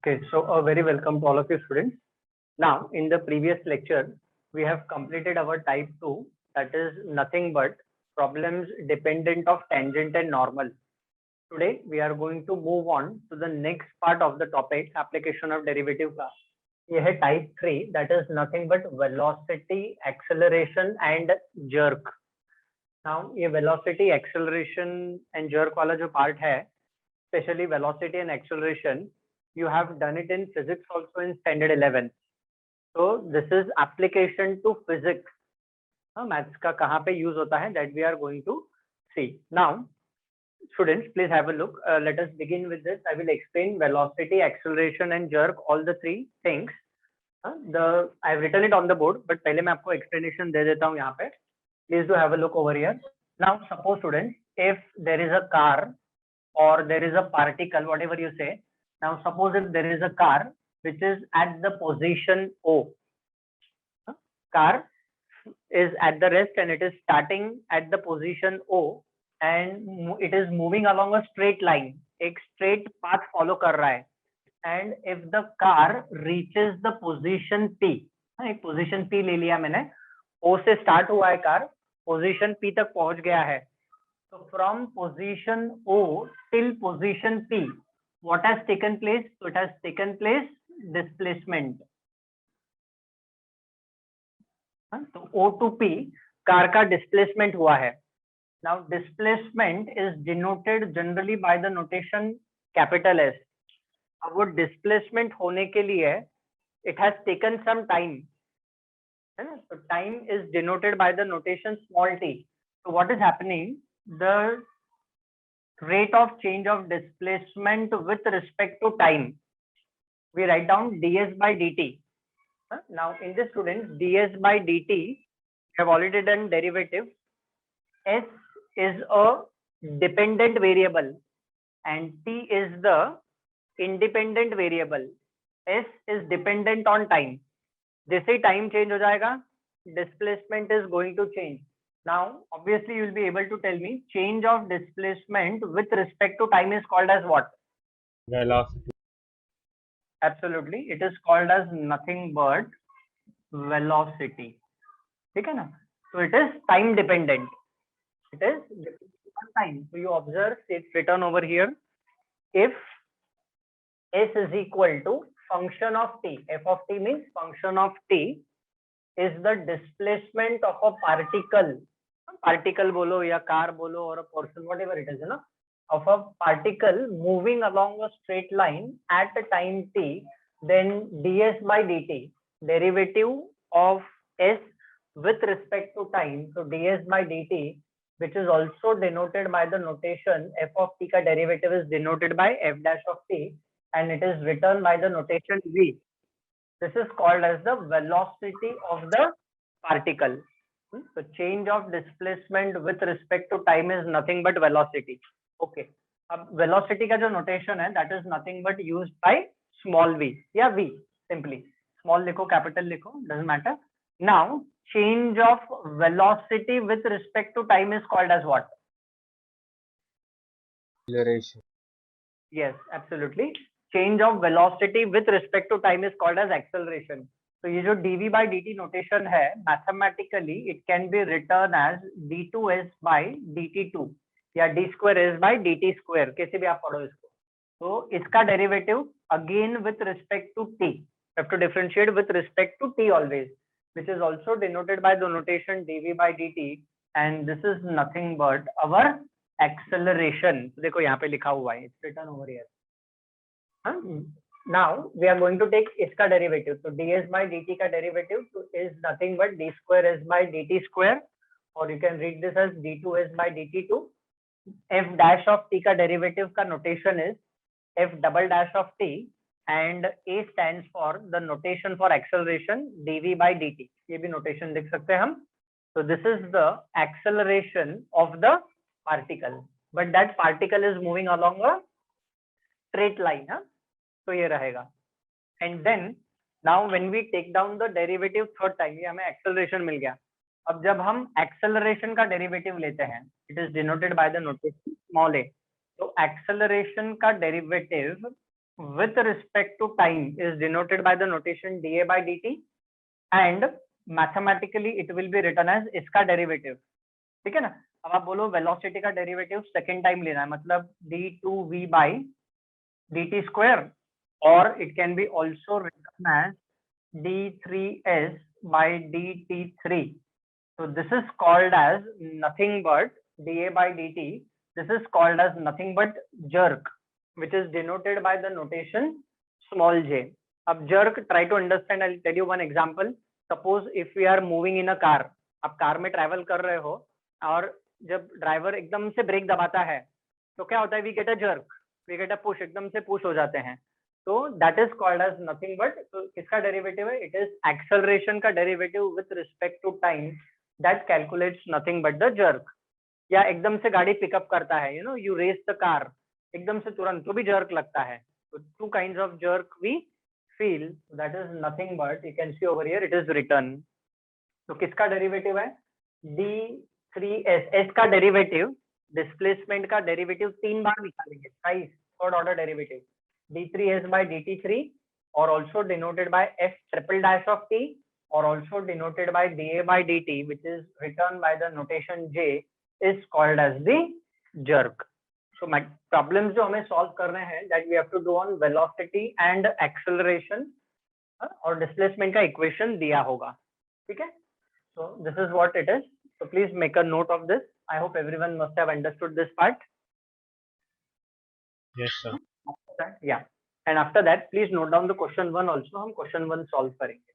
Okay, so a very welcome to all of you students. Now, in the previous lecture, we have completed our type 2, that is nothing but problems dependent of tangent and normal. Today, we are going to move on to the next part of the topic, application of derivative का. ये है type 3, that is nothing but velocity, acceleration and jerk. Now, ये velocity, acceleration and jerk वाला जो part है, especially velocity and acceleration, you have done it in physics also in standard 11. So this is application to physics. Maths का कहाँ पे use होता है, that we are going to see. Now, students, please have a look. Let us begin with this. I will explain velocity, acceleration and jerk, all the three things. I have written it on the board, but पहले मैं आपको explanation दे देता हूँ यहाँ पे. Please do have a look over here. Now, suppose students, if there is a car or there is a particle, whatever you say. Now, suppose if there is a car which is at the position O. Car is at the rest and it is starting at the position O and it is moving along a straight line. एक straight path follow कर रहा है. And if the car reaches the position P, एक position P ले लिया मैंने, O से start हुआ है कार, position P तक पहुंच गया है. So from position O till position P, what has taken place? So it has taken place displacement. So O to P car का displacement हुआ है. Now displacement is denoted generally by the notation capital S. अब वो displacement होने के लिए it has taken some time. So time is denoted by the notation small t. So what is happening? The rate of change of displacement with respect to time, we write down ds by dt. Now in this, students, ds by dt, we have already done derivative. S is a dependent variable and t is the independent variable. S is dependent on time. जैसे time change हो जाएगा, displacement is going to change. Now, obviously, you will be able to tell me change of displacement with respect to time is called as what? Velocity. Absolutely, it is called as nothing but velocity. ठीक है ना? So it is time dependent. It is dependent on time. So you observe it's written over here. If S is equal to function of t, f of t means function of t is the displacement of a particle. Particle bolo ya car bolo or a person, whatever it is, you know, of a particle moving along a straight line at a time t, then ds by dt, derivative of s with respect to time. So ds by dt, which is also denoted by the notation f of t ka derivative is denoted by f dash of t and it is written by the notation v. This is called as the velocity of the particle. So change of displacement with respect to time is nothing but velocity. Okay. अब velocity का जो notation है, that is nothing but used by small v या v simply. Small लिखो, capital लिखो, doesn't matter. Now change of velocity with respect to time is called as what? Acceleration. Yes, absolutely. Change of velocity with respect to time is called as acceleration. So ये जो dv by dt notation है, mathematically it can be written as d2s by dt2 या d square s by dt square, कैसे भी आप पढ़ो इसको. तो इसका derivative again with respect to t, you have to differentiate with respect to t always, which is also denoted by the notation dv by dt and this is nothing but our acceleration. देखो यहाँ पे लिखा हुआ है, it's written over here. Now we are going to take इसका derivative. So ds by dt का derivative is nothing but d square s by dt square, or you can read this as d2s by dt2. F dash of t का derivative का notation is f double dash of t and a stands for the notation for acceleration dv by dt. ये भी notation लिख सकते हैं हम. So this is the acceleration of the particle, but that particle is moving along a straight line. तो ये रहेगा. And then now when we take down the derivative third time, ये हमें acceleration मिल गया. अब जब हम acceleration का derivative लेते हैं, it is denoted by the notation small a. तो acceleration का derivative with respect to time is denoted by the notation dA by dt and mathematically it will be written as इसका derivative. ठीक है ना. अब आप बोलो वेलोसिटी का डेरिवेटिव सेकेंड टाइम लेना है, मतलब d2v by dt square, or it can be also written as d3s by dt3. So this is called as nothing but dA by dt. This is called as nothing but jerk, which is denoted by the notation small j. अब jerk, try to understand. I'll tell you one example. Suppose if we are moving in a car, आप car में travel कर रहे हो और जब driver एकदम से ब्रेक दबाता है तो क्या होता है, we get a jerk, we get a push, एकदम से पुश हो जाते हैं. तो that is called as nothing but, तो किसका डेरिवेटिव है, इट इज एक्सेलरेशन का derivative with respect to time that calculates nothing but the jerk. या एकदम से गाड़ी पिकअप करता है, you know you race the car एकदम से तुरंत, तो भी जर्क लगता है. तो two kinds of jerk we feel, that is nothing but, you can see over here it is return. तो किसका डेरिवेटिव है, d3s, s का डेरिवेटिव, डिस्प्लेसमेंट का डेरिवेटिव 3 बार निकालेंगे, thrice, third order derivative, d3s by dt3, or also denoted by f triple dash of t, or also denoted by dA by dt, which is written by the notation j, is called as the jerk. So my problems जो हमें solve करने हैं, that we have to do on velocity and acceleration और displacement का equation दिया होगा. ठीक है. So this is what it is. So please make a note of this. I hope everyone must have understood this part. Yes, sir. Yeah. And after that, please note down the question 1 also. हम question 1 solve करेंगे.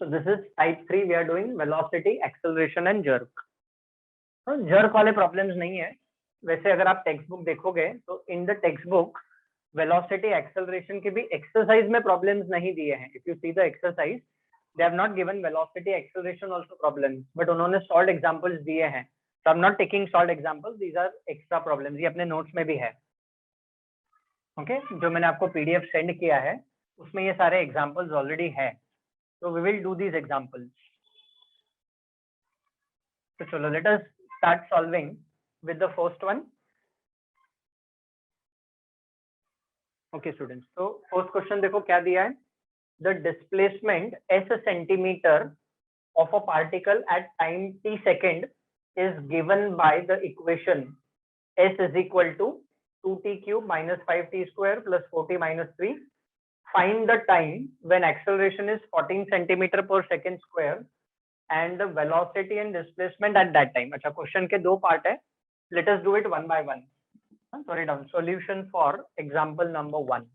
So this is type 3. We are doing velocity, acceleration and jerk. तो jerk वाले problems नहीं है. वैसे अगर आप text book देखोगे तो in the textbook velocity acceleration के भी एक्सरसाइज में प्रॉब्लम्स नहीं दिए हैं. If you see the exercise, they have not given velocity acceleration also problems, but उन्होंने सॉल्व एग्जांपल्स दिए हैं. So I am not taking solve examples, these are extra problems. ये अपने नोट्स में भी है. ओके, जो मैंने आपको पीडीएफ सेंड किया है उसमें ये सारे एग्जांपल्स ऑलरेडी है. So we will do these examples. So chalo, let us start solving with the first one. Okay students, so first question देखो क्या दिया है. The displacement s centimeter of a particle at time t second is given by the equation s is equal to 2t cube minus 5t square plus 4t minus 3. Find the time when acceleration is 14 centimeter per second square and the velocity and displacement at that time. अच्छा, question के दो part है. Let us do it one by one. Sorry down. Solution for example number 1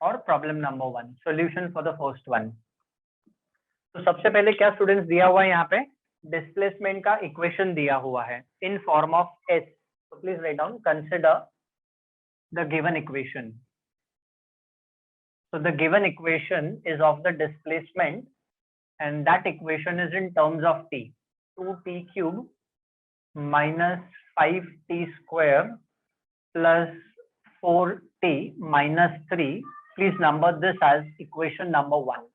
or problem number 1. Solution for the first one. तो सबसे पहले क्या students दिया हुआ है, यहाँ पे डिस्प्लेसमेंट का इक्वेशन दिया हुआ है इन form of s. So please write down, consider the given equation. So the given equation is of the displacement and that equation is in terms of t. 2t cube minus 5t square plus 4t minus 3. Please number this as equation number 1.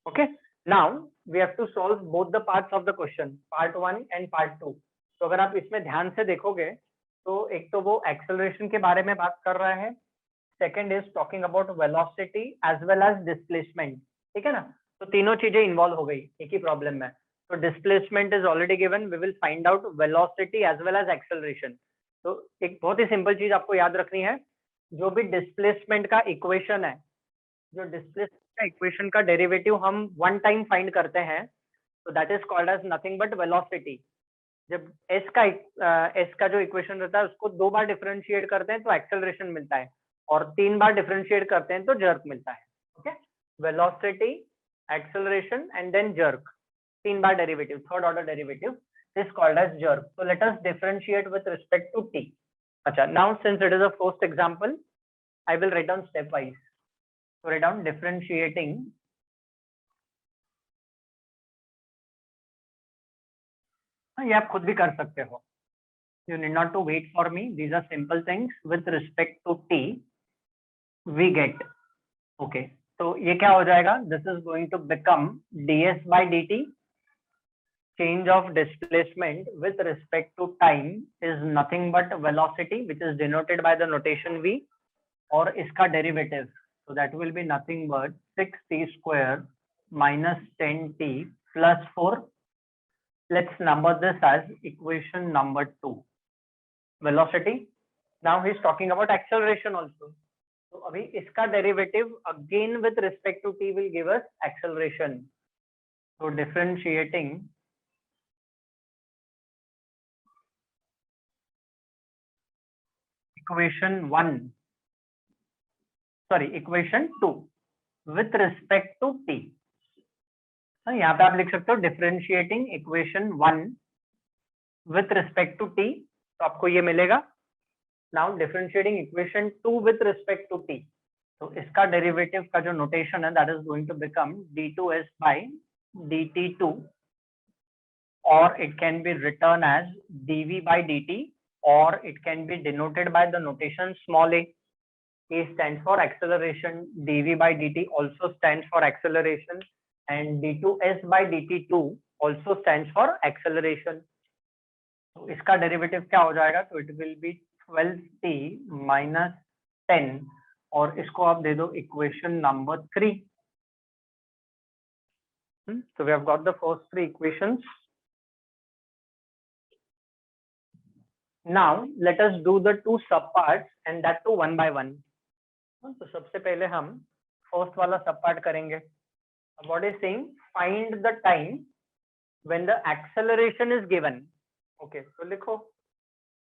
Okay. Now we have to solve both the parts of the question, part 1 and part 2. तो अगर आप इसमें ध्यान से देखोगे तो एक तो वो एक्सेलरेशन के बारे में बात कर रहा है, second is talking about velocity as well as displacement. ठीक है ना. तो तीनों चीजें इन्वॉल्व हो गई एक ही प्रॉब्लम में. तो displacement is already given, we will find out velocity as well as acceleration. तो एक बहुत ही सिंपल चीज आपको याद रखनी है, जो भी डिस्प्लेसमेंट का इक्वेशन है, जो डिस्प्लेसमेंट का इक्वेशन का डेरिवेटिव हम वन टाइम फाइंड करते हैं, तो that is called as nothing but velocity. जब s का जो इक्वेशन रहता है उसको 2 बार डिफरेंशिएट करते हैं तो एक्सेलरेशन मिलता है, और 3 बार डिफरेंशिएट करते हैं तो जर्क मिलता है. Okay, velocity, acceleration and then jerk, 3 बार derivative, third order derivative is called as jerk. So let us differentiate with respect to t. अच्छा, now since it is a first example, I will write down stepwise. So write down differentiating ये आप खुद भी कर सकते हो. You need not to wait for me. These are simple things. With respect to t, we get, okay, तो ये क्या हो जाएगा, this is going to become ds by dt change of displacement with respect to time is nothing but velocity, which is denoted by the notation v, or iska derivative. So that will be nothing but 6t square minus 10t plus 4. Let's number this as equation number 2. Velocity. Now he's talking about acceleration also. So abhi iska derivative again with respect to t will give us acceleration. So differentiating equation 2 with respect to t. यहाँ पे आप लिख सकते हो differentiating equation 1 with respect to t, तो आपको ये मिलेगा. Now differentiating equation 2 with respect to t. तो इसका derivative का जो notation है that is going to become d2s by dt2, or it can be written as dv by dt, or it can be denoted by the notation small a. A stands for acceleration, dv by dt also stands for acceleration, and d2s by dt2 also stands for acceleration. तो इसका derivative क्या हो जाएगा? तो it will be 12t minus 10, और इसको आप दे दो equation number 3. So we have got the first 3 equations. Now let us do the 2 subparts and that too one by one. तो सबसे पहले हम first वाला subpart करेंगे. What is saying? Find the time when the acceleration is given. Okay, so लिखो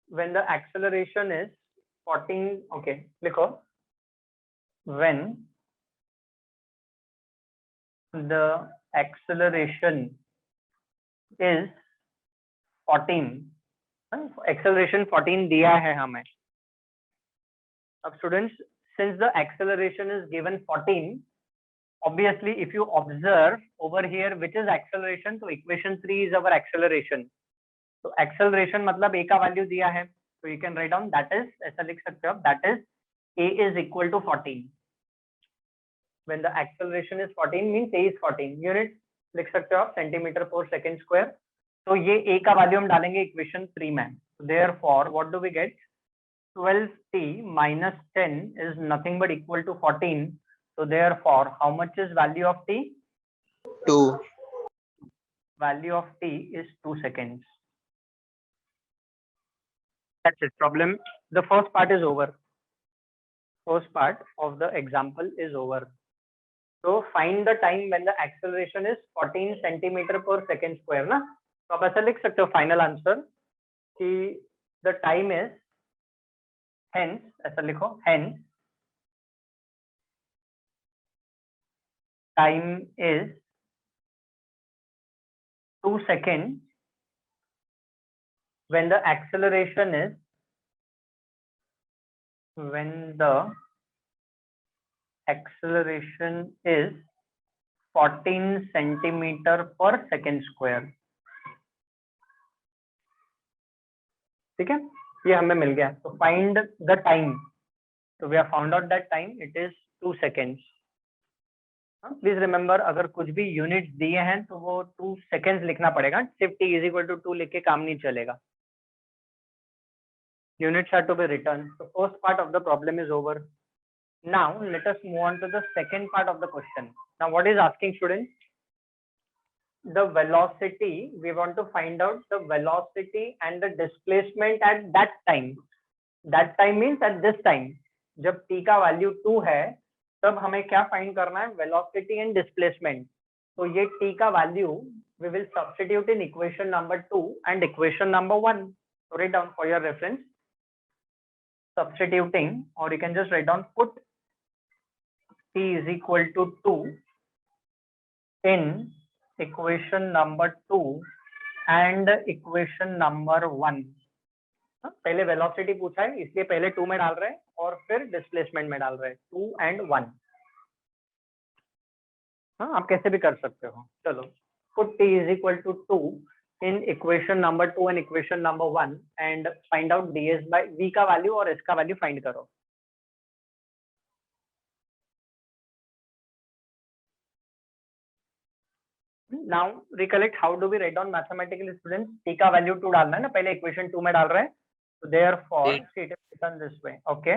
when the acceleration is 14. Okay, लिखो when the acceleration is 14. Acceleration 14 दिया है हमें. अब students, since the acceleration is given 14, obviously if you observe over here which is acceleration, so equation 3 is our acceleration. So acceleration मतलब a का value दिया है, so you can write down that is, ऐसा लिख सकते हो, that is a is equal to 14. When the acceleration is 14 means a is 14. Units लिख सकते हो आप centimeter per second square. तो ये a का value हम डालेंगे equation 3 में. Therefore what do we get? 12t minus 10 is nothing but equal to 14. So therefore how much is value of t? 2. Value of t is 2 seconds. That's it. Problem. The first part is over. First part of the example is over. So find the time when the acceleration is 14 centimeter per second square ना. तो आप ऐसा लिख सकते हो final answer कि the time is, hence ऐसा लिखो, hence time is 2 seconds when the acceleration is 14 centimeter per second square. ठीक है, ये हमें मिल गया. तो find the time. So we have found out that time. It is 2 seconds. Please remember, अगर कुछ भी यूनिट्स दिए हैं तो वो 2 सेकेंड्स लिखना पड़ेगा. सिर्फ t इज इक्वल टू 2 लिख के काम नहीं चलेगा. Units are to be written. So first part of the problem is over. Now let us move on to the second part of the question. Now what is asking students? The velocity. We want to find out the velocity and the displacement at that time. That time means at this time. जब t का value 2 है तब हमें क्या find करना है? Velocity and displacement. तो ये t का value we will substitute in equation number 2 and equation number 1. So write down for your reference. Substituting, or you can just write down, put t is equal to 2 in equation number 2 and equation number 1. पहले velocity पूछा है इसलिए पहले 2 में डाल रहे हैं और फिर डिस्प्लेसमेंट में डाल रहे हैं 2 and 1. हाँ, आप कैसे भी कर सकते हो. चलो, put t is equal to 2 in equation number 2 and equation number 1 and find out ds by v का वैल्यू और s का वैल्यू फाइंड करो. Now recollect how do we write down mathematically students? T का value 2 डालना है ना, पहले equation 2 में डाल रहे हैं, so therefore see it is written this way, okay,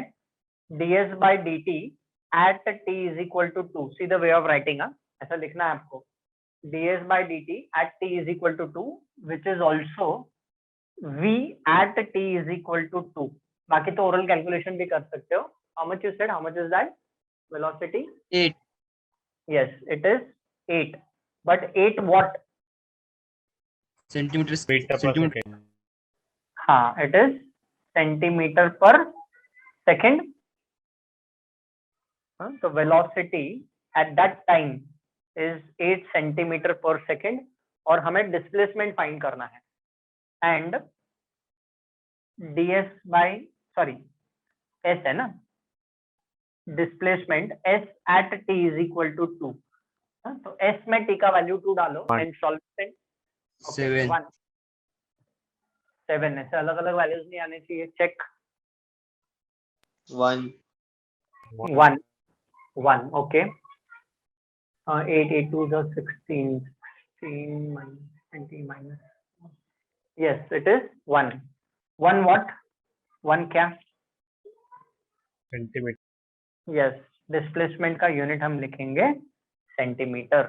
ds by dt at t is equal to 2, see the way of writing, ऐसा लिखना है आपको, ds by dt at t is equal to 2 which is also v at t is equal to 2. बाकी तो oral calculation भी कर सकते हो. How much you said? How much is that velocity? 8. Yes, it is 8. But 8 what? Centimeters. Meter per Centimeter. second. हाँ, it is centimeter per second. So velocity at that time is 8 centimeter per second और हमें displacement find करना है. And ds by sorry s है ना, displacement s at t is equal to 2. तो s में t का value 2 डालो and solve it. 7. 1 7 ऐसे अलग अलग वैल्यूज नहीं आने चाहिए. Check 1. 1 1 okay. 8 8 2 is 16 16 minus 20 minus, yes it is 1 1 what 1 क्या, Centimeter. yes displacement का यूनिट हम लिखेंगे सेंटीमीटर.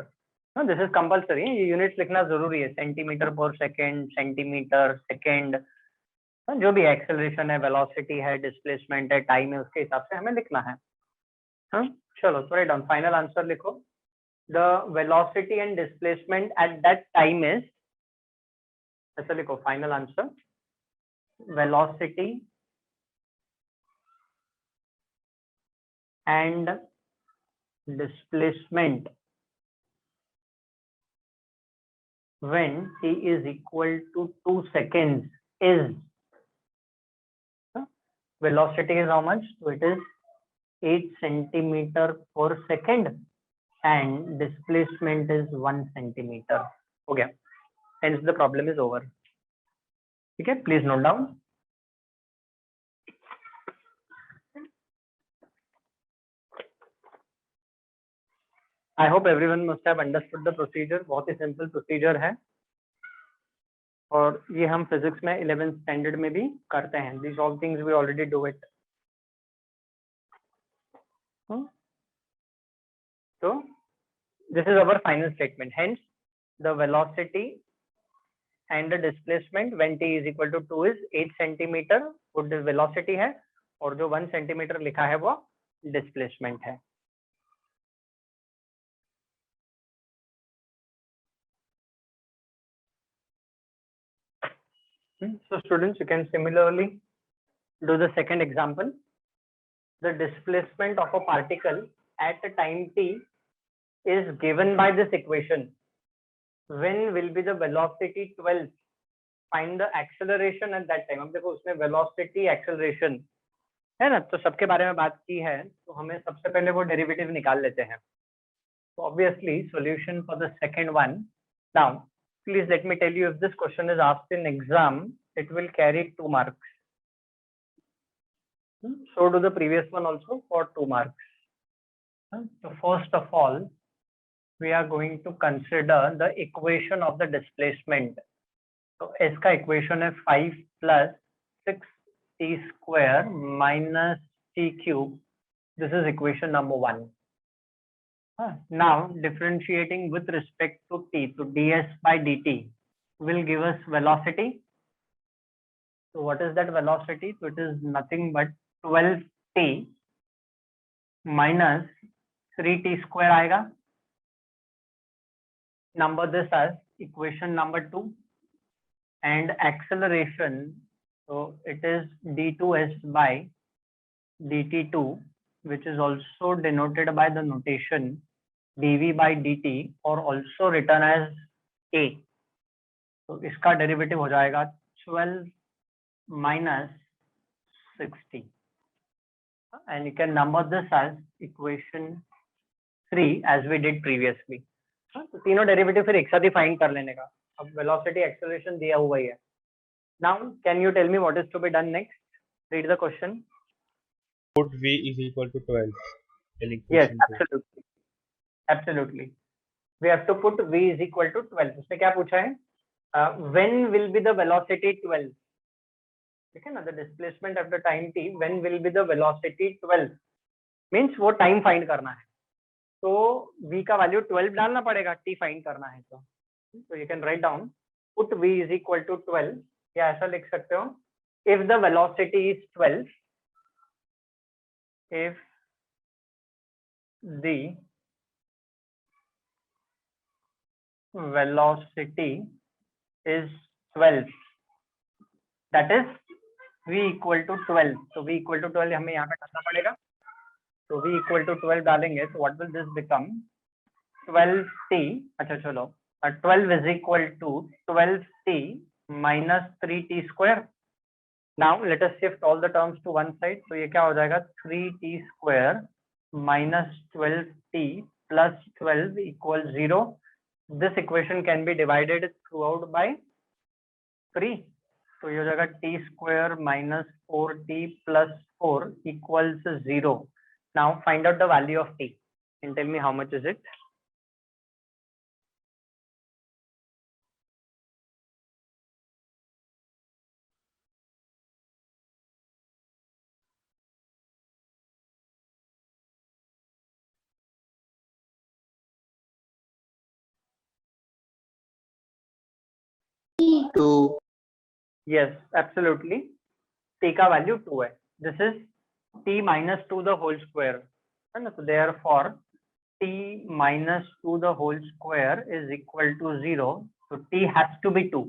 दिस इज कंपल्सरी, ये यूनिट्स लिखना जरूरी है, सेंटीमीटर पर सेकेंड, सेंटीमीटर सेकेंड, जो भी एक्सेलरेशन है, वेलोसिटी है, डिस्प्लेसमेंट है, टाइम है, उसके हिसाब से हमें लिखना है. चलो तो राइट डाउन फाइनल आंसर लिखो. The velocity and displacement at that time is, ऐसा लिखो final answer, velocity and displacement when t is equal to 2 seconds is, velocity is how much, so it is 8 centimeter per second and displacement is 1 centimeter. Okay, hence the problem is over. Okay, please note down. I hope everyone must have understood the procedure. बहुत ही simple procedure है और ये हम physics में 11th standard में भी करते हैं. These all things we already do it. So this is our final statement. Hence the velocity and the displacement when t is equal to 2 is 8 centimeter, वो velocity है और जो 1 centimeter लिखा है वो displacement है. So students, you can similarly do the second example. The displacement of a particle at a time t is given by this equation. When will be the velocity 12? Find the acceleration at that time. अब देखो उसमें velocity acceleration है ना, तो सबके बारे में बात की है, तो हमें सबसे पहले वो डेरिवेटिव निकाल लेते हैं. So obviously solution for the second one. Now please let me tell you, if this question is asked in exam, it will carry 2 marks. So do the previous one also for 2 marks. So first of all, we are going to consider the equation of the displacement. So इसका equation है 5 plus 6t square minus t cube. This is equation number 1. Now differentiating with respect to t, so ds by dt will give us velocity. So what is that velocity? So it is nothing but 12t minus 3t square आएगा. Number this as equation number 2. And acceleration, so it is d2s by dt2, which is also denoted by the notation dv by dt or also written as a. So इसका derivative हो जाएगा 12 minus 60. And you can number this as equation 3 as we did previously. तो तीनों derivative फिर एक साथ ही find कर लेने का. अब वेलोसिटी एक्सेलरेशन दिया हुआ ही है. Now can you tell me what is to be done next? Read the question. Put v is equal to 12. Yes, absolutely. Absolutely. we have to put v is equal to 12. उसने क्या पूछा है? When will be the velocity 12? ठीक है ना, the displacement at the time t, when will be the velocity 12 means वो time find करना है, तो v का वैल्यू 12 डालना पड़ेगा, t फाइंड करना है। तो you can write down put v is equal to 12, या ऐसा लिख सकते हो if the velocity is 12, if the velocity is 12, that is v equal to 12, तो v equal to 12 हमें यहाँ पे करना पड़ेगा, तो v equal to 12 डालेंगे, तो what will this become? 12t, अच्छा चलो, 12 is equal to 12t minus 3t square. Now let us shift all the terms to one side, तो ये क्या हो जाएगा? 3t square minus 12t plus 12 equals 0. This equation can be divided throughout by 3. तो ये हो जाएगा t square minus 4t plus 4 equals 0. Now find out the value of t and tell me how much is it. Two. Yes, absolutely. t का value 2 है. This is t minus 2 the whole square. So therefore t minus 2 the whole square is equal to 0. So t has to be 2.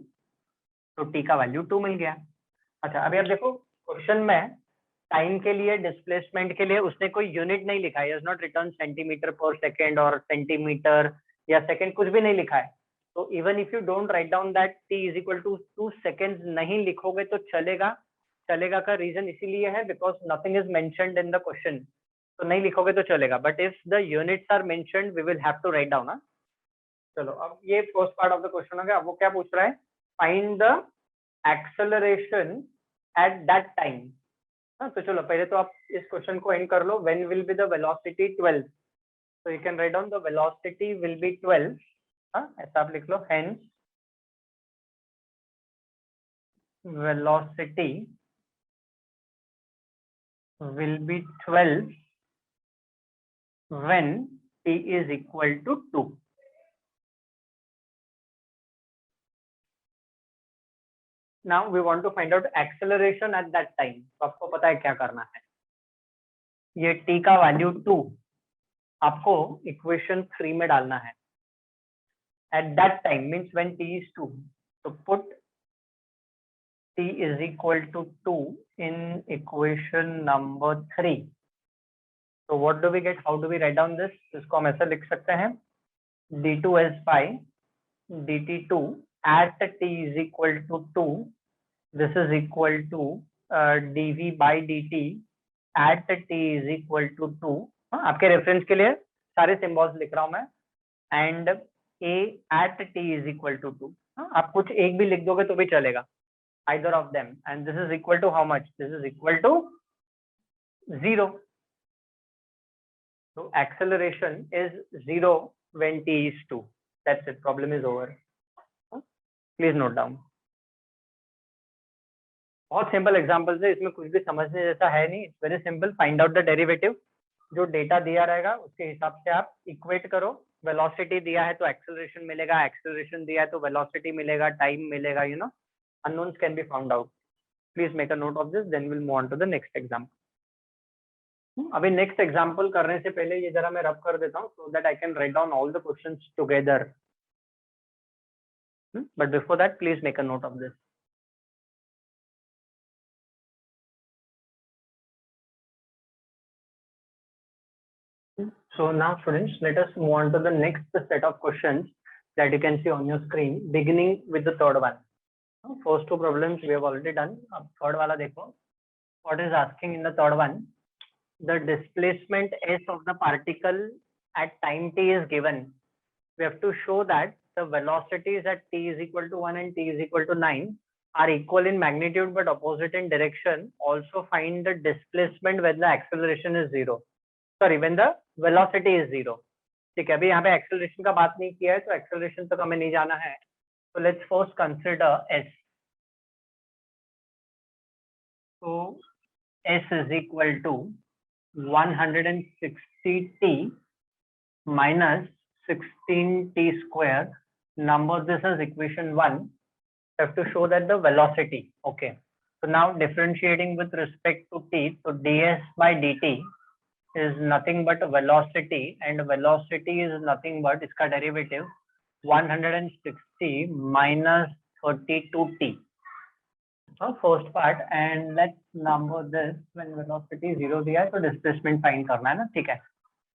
तो t का value 2 मिल गया. अच्छा, अभी आप देखो question में टाइम के लिए, डिस्प्लेसमेंट के लिए उसने कोई यूनिट नहीं लिखा है, नॉट रिटर्न सेंटीमीटर पर सेकेंड और सेंटीमीटर या सेकेंड, कुछ भी नहीं लिखा है. तो even if you don't write down that t is equal to 2 seconds नहीं लिखोगे तो चलेगा. चलेगा का रीजन इसीलिए है because nothing is mentioned in the question, तो नहीं लिखोगे तो चलेगा, but if the units are mentioned we will have to write down. चलो, अब ये first part of the question हो गया. अब वो क्या पूछ रहा है? Find the acceleration at that time. तो चलो पहले तो आप इस क्वेश्चन को एंड कर लो. When will be the velocity 12, so you can write down the velocity will be 12. ऐसा आप लिख लो, hence velocity will be 12 when t is equal to 2. Now we want to find out acceleration at that time. तो आपको पता है क्या करना है. ये t का वैल्यू 2 आपको इक्वेशन 3 में डालना है. At that time means when t is 2. So put t is equal to 2 in equation number 3. So what do we get? How do we write down this? इसको हम ऐसा लिख सकते हैं, d2 as pi dt2 at t is equal to 2. This is equal to dv by dt at t is equal to 2. आपके reference के लिए सारे सिंबल्स लिख रहा हूं मैं. And a at t is equal to 2. आप कुछ एक भी लिख दोगे तो भी चलेगा, either of them. And this is equal to how much? This is equal to 0. So acceleration is 0 when t is 2. That's it. Problem is over. Please note down. बहुत सिंपल एग्जांपल्स है, इसमें कुछ भी समझने जैसा है नहीं. It's very simple. Find out the derivative. जो डेटा दिया रहेगा उसके हिसाब से आप इक्वेट करो. वेलोसिटी दिया है तो एक्सेलरेशन मिलेगा, एक्सेलरेशन दिया है तो वेलोसिटी मिलेगा, टाइम मिलेगा. You know, unknowns can be found out. Please make a note of this, then will move on to the next example. अभी नेक्स्ट एग्जांपल करने से पहले ये जरा मैं रब कर देता हूँ so that I can write down all the questions together. But before that please make a note of this. So now students, let us move on to the next set of questions that you can see on your screen, beginning with the third one. First two problems we have already done. अब third वाला देखो. What is asking in the third one? The displacement s of the particle at time t is given. We have to show that the velocities at t is equal to 1 and t is equal to 9 are equal in magnitude but opposite in direction. Also find the displacement when the acceleration is 0. Sorry, when the velocity is 0. ठीक है, अभी यहाँ पे acceleration का बात नहीं किया है, तो एक्सेलरेशन तक हमें नहीं जाना है. So let's first consider S. So S is equal to 160t minus 16t square. Number this as equation 1. Have to show that the velocity. Okay. So now differentiating with respect to t. So ds by dt is nothing but velocity, and velocity is nothing but its derivative 160 minus 32t. First part, and let's number this when velocity 0 दिया है तो displacement find करना है ना. ठीक है,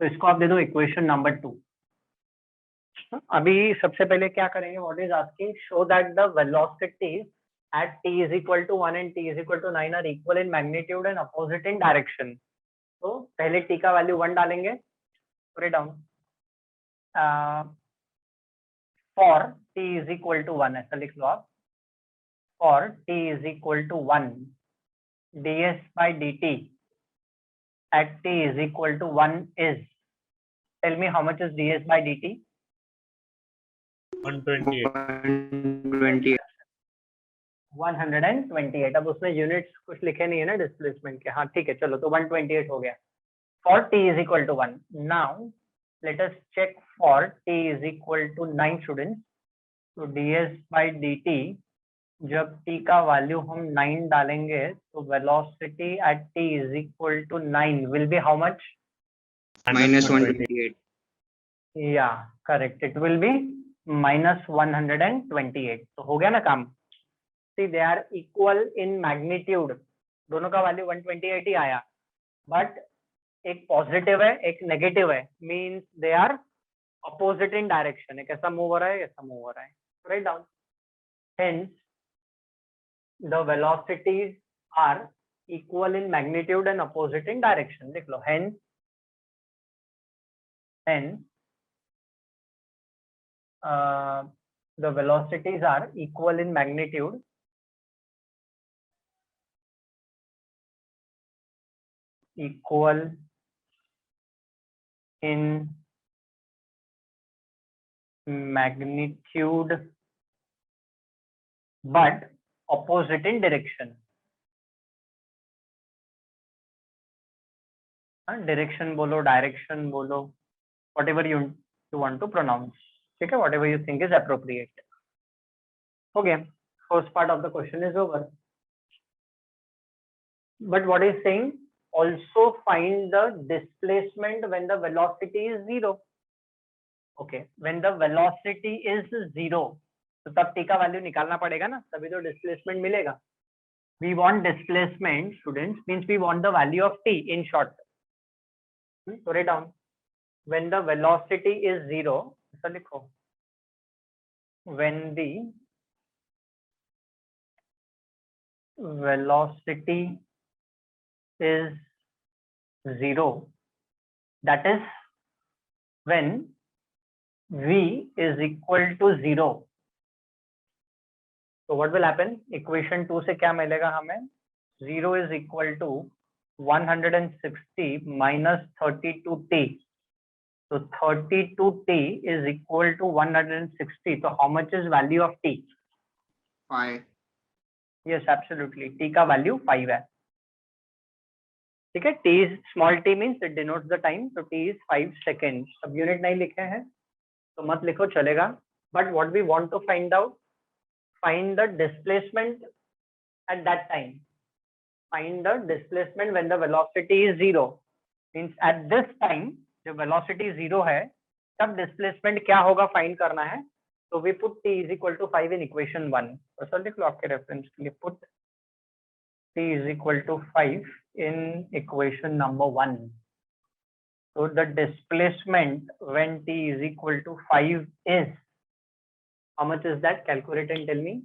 तो इसको आप दे दो इक्वेशन नंबर 2. अभी सबसे पहले क्या करेंगे, what is asking, show that the velocities at t is equal to 1 and t is equal to 9 are equal in magnitude and opposite in direction. तो पहले t का वैल्यू 1 डालेंगे, put it down. For t is equal to 1, ऐसा लिख लो आप. For t is equal to 1 ds by dt at t is equal to 1 is, tell me how much is ds by dt? 128. 128. अब उसमें units कुछ लिखे नहीं है ना डिस्प्लेसमेंट के. हाँ ठीक है, चलो तो 128 हो गया. For t is equal to 1. Now let us check for t is equal to 9 students. तो ds by dt, जब t का वैल्यू हम 9 डालेंगे तो velocity at t is equal to 9 will be how much? Minus 128. Yeah, correct. It will be minus 128. तो हो गया ना काम. See, they are equal in magnitude. दोनों का वैल्यू 128 ही आया, बट एक पॉजिटिव है एक नेगेटिव है, means they are opposite in direction. एक ऐसा मूव हो रहा है, ऐसा मूव हो रहा है. Right down. Hence the velocities are equal in magnitude and opposite in direction. लिख लो. Hence the velocities are equal in magnitude but opposite in direction. Direction बोलो, direction बोलो, whatever you want to pronounce. ठीक है, whatever you think is appropriate. Okay, first part of the question is over. But what is saying? Also find the displacement when the velocity is 0. Okay, when the velocity is 0, तो तब t का value निकालना पड़ेगा ना, तभी तो displacement मिलेगा. We want displacement, students, means we want the value of t in short. So write down. When the velocity is 0, ऐसा लिखो. When the velocity is 0, that is when v is equal to 0. So what will happen? Equation 2 से क्या मिलेगा हमें? 0 is equal to 160 minus 32t. So 32t is equal to 160. So how much is value of t? 5. Yes, absolutely. t का value 5 है. ठीक है. t is small t means it denotes the time. So t is 5 seconds. अब unit नहीं लिखे हैं तो मत लिखो, चलेगा. But what we want to find out, find the displacement at that time. Find the displacement when the velocity is 0. Means at this time जब velocity 0 है तब displacement क्या होगा find करना है. So we put t is equal to 5 in equation 1. तो sir लिख लो आपके रेफरेंस के लिए. Put t is equal to 5 in equation number 1. So the displacement when t is equal to 5 is, how much is that? Calculate and tell me.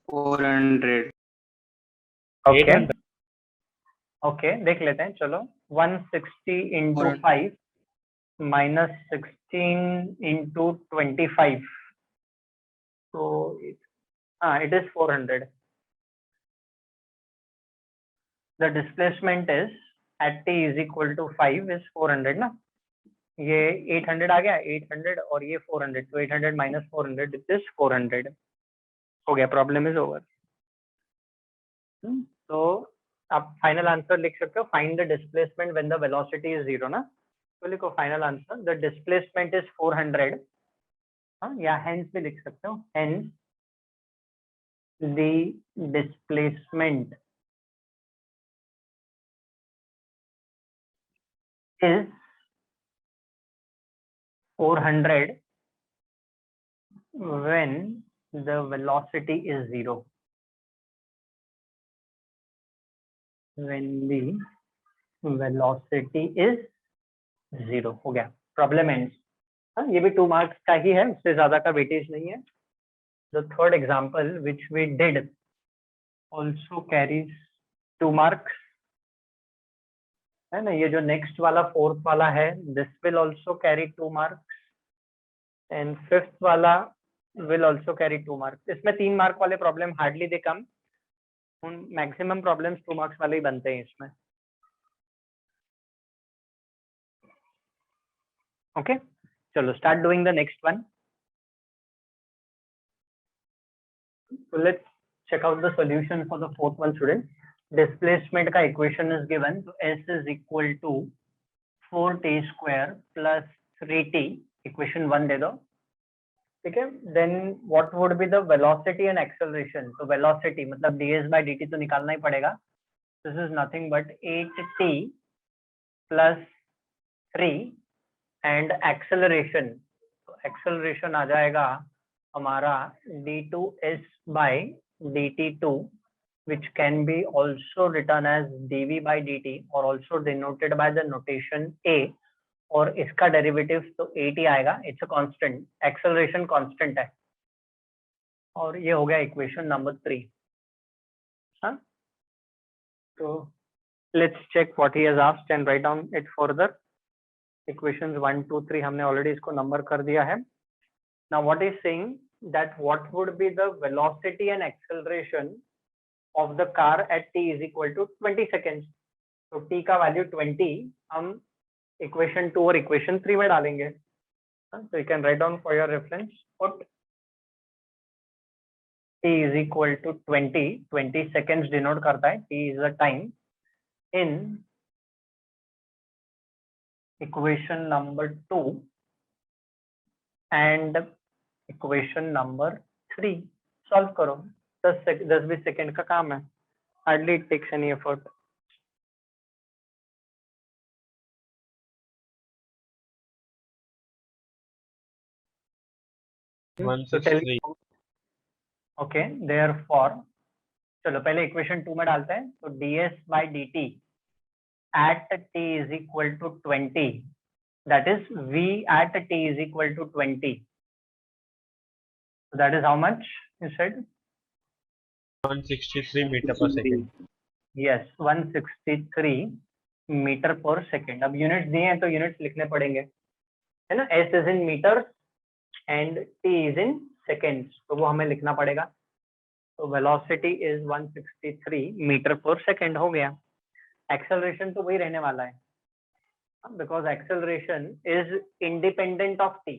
400. Okay. Okay, देख लेते हैं. चलो 160 into 5 minus 16 into 25. So it is 400. The displacement is at t is equal to 5 is 400 ना. ये 800 आ गया, 800 और ये 400, तो 800 माइनस 400 इट इज 400. हो गया, प्रॉब्लम इज ओवर. तो आप फाइनल आंसर लिख सकते हो, find the displacement when the velocity is 0 ना. तो लिखो final answer, the displacement is 400. हाँ, या हेंस भी लिख सकते हो, hence the displacement is 400 when the velocity is 0. When the velocity is 0. हो गया, प्रॉब्लम एंड. हाँ, ये भी 2 मार्क्स का ही है, उससे ज्यादा का वेटेज नहीं है. The third example which we did also carries 2 marks. है ना, ये जो नेक्स्ट वाला फोर्थ वाला है, this will also carry 2 marks and fifth वाला will also carry 2 marks. इसमें 3 मार्क वाले प्रॉब्लम हार्डली दे कम, मैक्सिमम प्रॉब्लम्स 2 मार्क्स वाले ही बनते हैं इसमें. ओके, चलो start doing the next one. So let's check out the solution for the fourth one, student. Displacement का equation is given, so S is equal to 4t square plus 3t. Equation 1 दे दो, ठीक है. Then what would be the velocity and acceleration? So velocity मतलब ds by dt तो निकालना ही पड़ेगा. This is nothing but 8t plus 3 and acceleration. So acceleration आ जाएगा हमारा d2s by dt2, which can be also written as dv by dt or also denoted by the notation a, और इसका derivative तो 8 ही आएगा. It's a constant, acceleration constant है. और ये हो गया इक्वेशन नंबर 3. हाँ, तो let's check what he has asked and write down it further. Equations 1 2 3 हमने ऑलरेडी इसको नंबर कर दिया है. Now what is saying that what would be the velocity and acceleration of the car at t is equal to 20 seconds. तो t का value 20 हम equation 2 और equation 3 में डालेंगे. So you can write down for your reference, put t is equal to 20 seconds denote करता है, t is the time, in equation number 2 and equation number 3. Solve करो, 10-20 second का काम है, hardly it takes any effort. Okay, therefore चलो पहले equation 2 में डालते हैं. तो ds by dt at t is equal to 20, that is v at t is equal to 20. So that is how much you said? 163 meter per second. Yes, 163 metre पर second. अब units दिए हैं तो units लिखने पड़ेंगे, है ना. s is in meters and t is in seconds, तो वो हमें लिखना पड़ेगा. तो वेलोसिटी इज 163 मीटर पर सेकेंड हो गया. एक्सेलरेशन तो वही रहने वाला है, because acceleration is independent of T.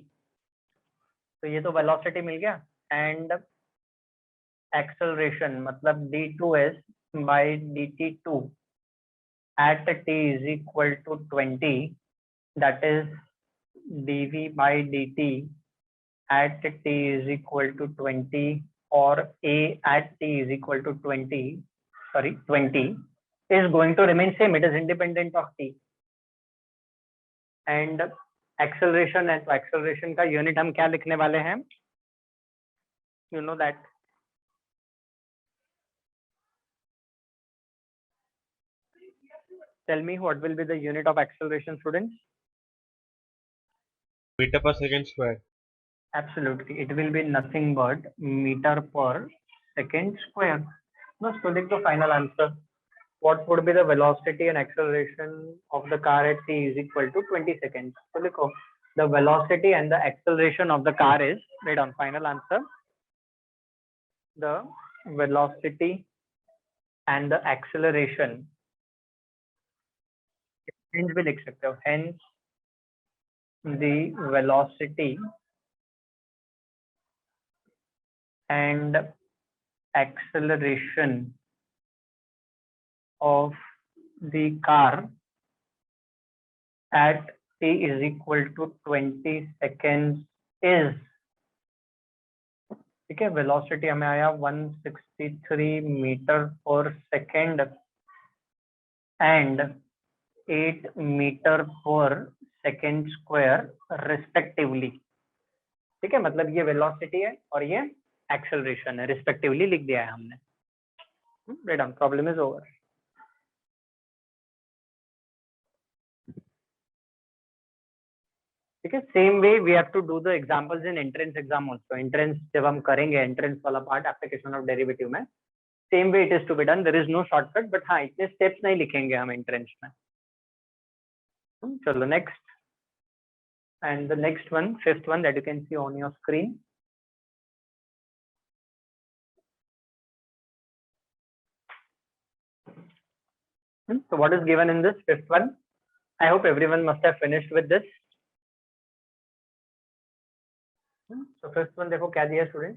तो ये तो वेलोसिटी मिल गया, एंड एक्सेलरेशन मतलब d2s by dt2 at t is equal to 20, that is dv by dt at t is equal to 20 or a at t is equal to 20 is going to remain same. It is independent of t. And acceleration है, तो acceleration का unit हम क्या लिखने वाले हैं? You know that. Tell me what will be the unit of acceleration, students? Meter per second square. Absolutely, it will be nothing but meter per second square. No, so take the final answer. What would be the velocity and acceleration of the car at t is equal to 20 seconds? So look, the velocity and the acceleration of the car is, write down final answer. The velocity and the acceleration, hence भी लिख सकते हो, hence the velocity and acceleration of the car at t is equal to 20 seconds is, ठीक है, velocity हमें आया 163 metre पर second and 8 metre पर सेकेंड स्क्वायर रिस्पेक्टिवली। ठीक है, मतलब ये वेलोसिटी है और ये एक्सेलरेशन है, रिस्पेक्टिवली लिख दिया है हमने। रेडम, प्रॉब्लम इज ओवर। ठीक है, same way we have to do the examples in entrance exam also. Entrance जब हम करेंगे, एंट्रेंस वाला पार्ट एप्लीकेशन ऑफ डेरिवेटिव में, same way it is to be done, there is no shortcut, but हाँ इतने steps नहीं लिखेंगे हम एंट्रेंस में। चलो next, and the next one, fifth one that you can see on your screen. So what is given in this fifth one? I hope everyone must have finished with this. So fifth one, देखो क्या दिया student,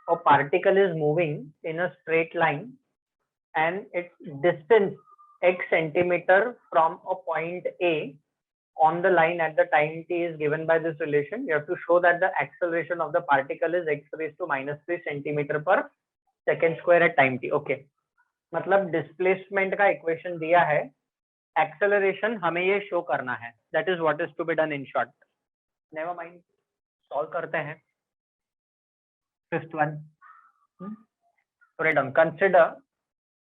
a particle is moving in a straight line and its distance x centimeter from a point A on the line at the time t is given by this relation. You have to show that the acceleration of the particle is x raised to -3 centimeter per second square at time t. Okay, मतलब displacement का equation दिया है, acceleration हमें ये show करना है, that is what is to be done in short. Never mind, solve करते हैं fifth one. Right on, consider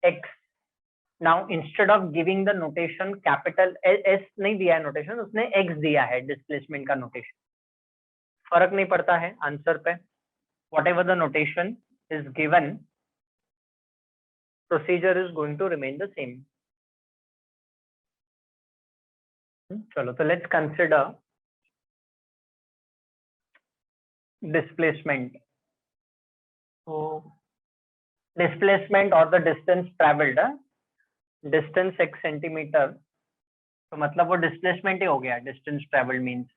x। Now instead of giving the notation capital S नहीं दिया है नोटेशन, उसने x दिया है डिस्प्लेसमेंट का नोटेशन। फर्क नहीं पड़ता है आंसर पे, what ever the notation is given, procedure is going to remain the same. चलो, तो let's consider displacement. So displacement or the distance traveled, distance x centimeter, तो मतलब वो displacement ही हो गया, distance traveled means.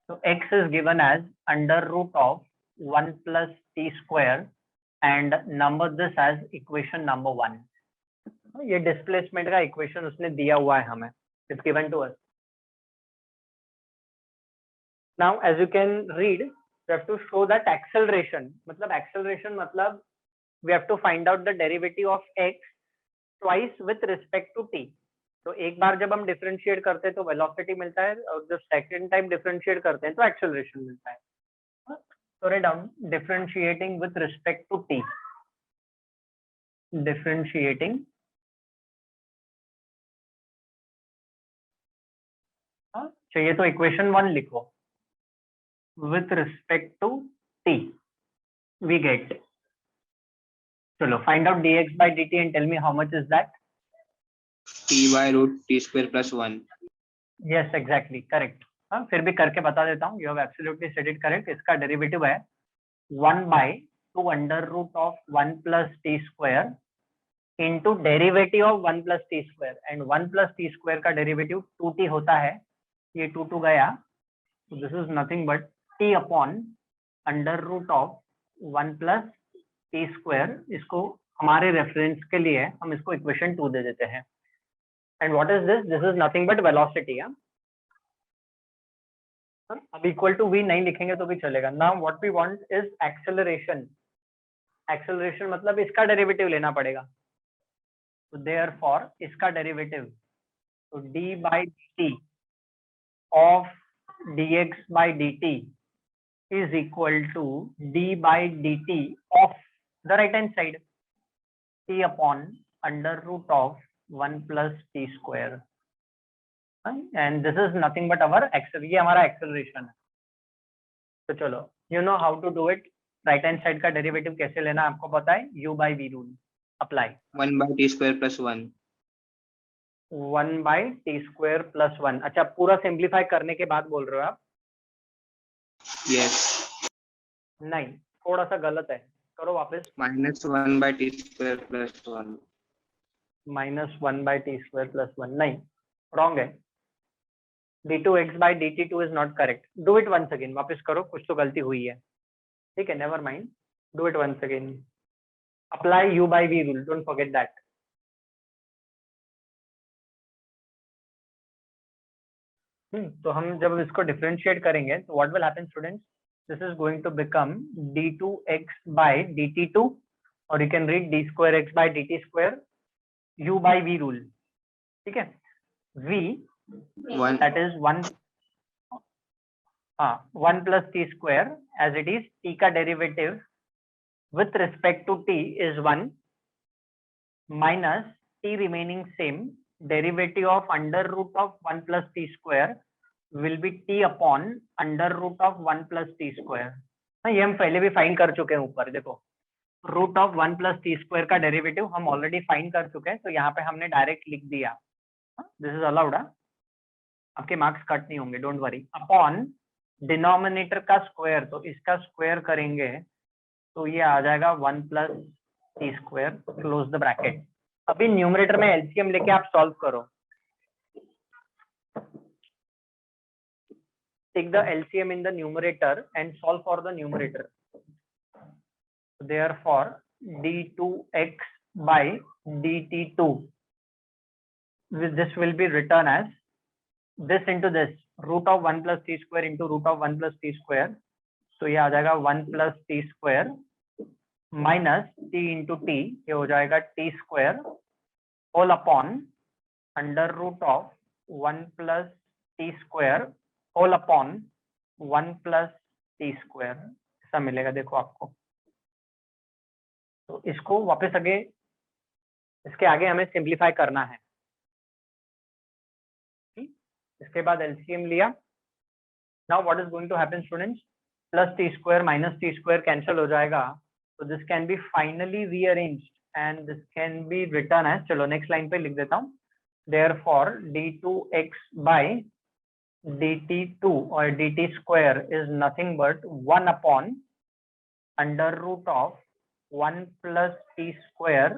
So x is given as under root of 1 plus t square and number this as equation number 1. ये displacement का equation उसने दिया हुआ है हमें, it's given to us. Now as you can read, we have to show that acceleration, मतलब acceleration मतलब we have to find out the derivative of x twice with respect to t। तो एक बार जब हम डिफरेंशिएट करते हैं तो velocity मिलता है, और जब सेकंड टाइम डिफरेंशिएट करते हैं तो एक्सेलरेशन मिलता है। So write down differentiating with respect to t. Differentiating चाहिए तो इक्वेशन 1 लिखो, with respect to t we get, चलो find out dx by dt and tell me how much is that. t by root t square plus 1. Yes, exactly correct. हाँ, फिर भी करके बता देता हूँ, you have absolutely said it correct. इसका derivative है 1 by 2 under root of 1 plus t square into derivative of 1 plus t square, and 1 plus t square का डेरिवेटिव 2t होता है, ये 2 गया, so this is nothing but t upon under root of 1 plus t square। इसको हमारे reference के लिए हम इसको इक्वेशन 2 दे देते हैं। and what is this? This is nothing but velocity। अब इक्वल टू v नहीं लिखेंगे तो भी चलेगा। Now what we want is acceleration. Acceleration मतलब इसका डेरिवेटिव लेना पड़ेगा, तो देयरफॉर इसका डेरिवेटिव, तो d by dt of dx by dt is equal to d by dt of the right hand side, t upon under root of 1 plus t square, and this is nothing but our ये हमारा acceleration है। तो चलो, you know how to do it, right hand side का derivative कैसे लेना आपको पता है, u by v rule apply. 1 by t square plus 1. 1 by t square plus 1। अच्छा, पूरा सिंप्लीफाई करने के बाद बोल रहे हो आप? Yes. नहीं, थोड़ा सा गलत है, करो वापस। -1 by t square plus 1. -1 by t square plus 1 नहीं, रॉन्ग है। d2x by dt2 is not correct. Do it once again. वापस करो, कुछ तो गलती हुई है. ठीक है, never mind. Do it once again. Apply u by v rule. Don't forget that. तो हम जब इसको डिफरेंशिएट करेंगे तो what will happen students, this is going to become d2x by dt2 और you can read d square x by dt square u by v rule. ठीक है, v One. that is 1 plus t square as it is t का derivative with respect to t is 1 minus t remaining same derivative of under root of 1 plus t square will be t upon under root of 1 plus t square. ये हम पहले भी find कर चुके हैं. ऊपर देखो, root of 1 plus t square का डेरिवेटिव हम ऑलरेडी फाइंड कर चुके हैं, तो यहाँ पे हमने डायरेक्ट लिख दिया. This is allowed. आपके मार्क्स कट नहीं होंगे, डोंट वरी. अपॉन डिनोमिनेटर का स्क्वायर, तो इसका स्क्वायर करेंगे तो ये आ जाएगा 1 plus t square, close the bracket. अभी न्यूमरेटर में एलसीएम लेके आप सॉल्व करो. Take the LCM in the numerator and solve for the numerator. Therefore, d2x by dt2, this will be written as this into this, root of 1 plus t square into root of 1 plus t square. तो ये आ जाएगा 1 plus t square minus t into t, ये हो जाएगा t square whole upon under root of 1 plus t square whole upon 1 plus t square. ऐसा मिलेगा. देखो आपको, तो इसको वापस आगे, इसके आगे हमें सिंप्लीफाई करना है. इसके बाद एलसीएम लिया. Now what is going to happen students, plus t square minus t square cancel हो जाएगा, तो this can be finally rearranged and this can be written as, चलो नेक्स्ट लाइन पे लिख देता हूँ. देयरफॉर d2x by dt2 और dt square is nothing but 1 upon under root of 1 plus t square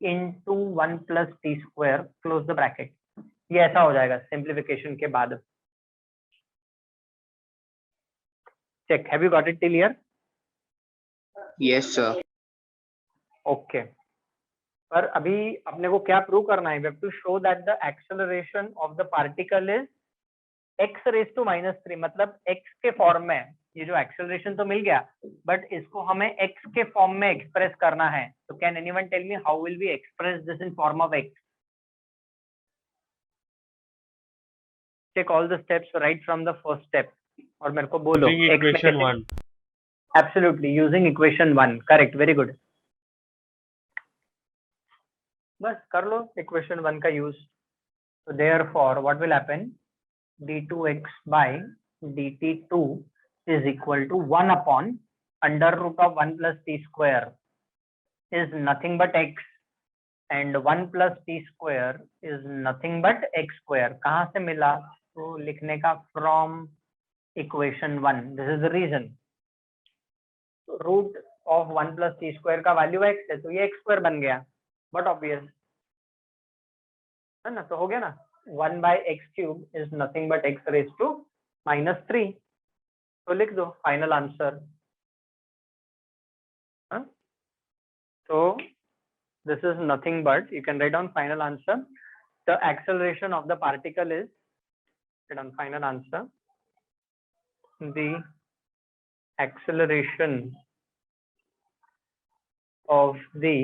into 1 plus t square, close the bracket. ये ऐसा हो जाएगा सिंप्लीफिकेशन के बाद. Check, have you got it till here? Yes, sir. Okay. पर अभी अपने को क्या प्रूव करना है? We have to show that the acceleration of the particle is x raised to -3, मतलब x के फॉर्म में. ये जो एक्सेलरेशन तो मिल गया, बट इसको हमें x के फॉर्म में एक्सप्रेस करना है. तो can anyone tell me how will we express this in form of x? Take all the steps right from the first step और मेरे को बोलो. Equation 1. Absolutely, using equation 1. Correct, very good. बस कर लो इक्वेशन 1 का यूज. तो therefore what will happen, d2x by dt2 is equal to 1 upon under root of 1 plus t square is nothing but x and 1 plus t square is nothing but x square. कहाँ से मिला? तो लिखने का from equation 1. This is the reason. Root of 1 plus t square का value x है, तो ये x square बन गया. बट ऑब्वियस है ना, तो हो गया ना. 1 by x cube is nothing but x raised to -3. तो लिख दो final answer. So this is nothing but, you can write down final answer. The acceleration of the particle is, write down final answer. The acceleration of the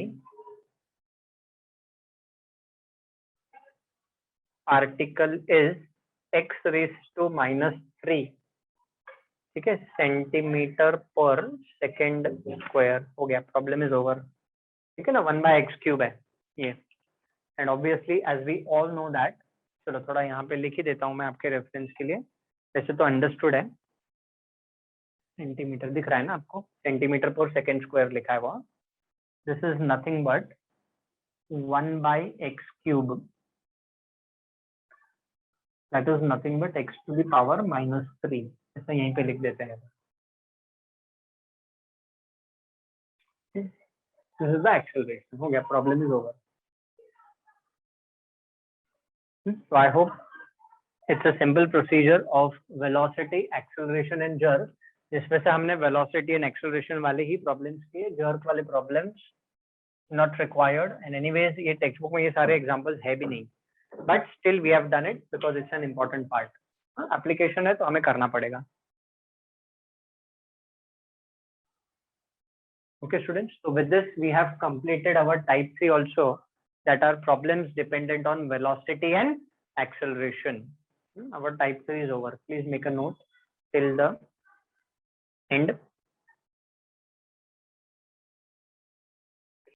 particle is x raised to -3. ठीक है, centimetre पर second square. हो गया, problem is over. ठीक है ना, 1 by x cube है ये. And obviously as we all know that, चलो थोड़ा यहाँ पे लिख ही देता हूँ मैं आपके रेफरेंस के लिए. वैसे तो अंडरस्टूड है. सेंटीमीटर दिख रहा है ना आपको, सेंटीमीटर पर सेकेंड स्क्वायर लिखा है वहाँ. This is nothing but 1 by x cube, that is nothing but x to the power -3. ऐसा यहीं पे लिख देते हैं. This is the acceleration. हो गया, problem is over. So I hope It's a simple procedure of velocity, acceleration and jerk, जिसमें से हमने velocity and acceleration वाले ही problems किए, jerk वाले problems not required. And anyways ये textbook में ये सारे examples है भी नहीं, but still we have done it because it's an important part. Application है तो हमें करना पड़ेगा. Okay students, so with this we have completed our type 3 also, that are problems dependent on velocity and acceleration. Our type 3 is over. Please make a note till the end.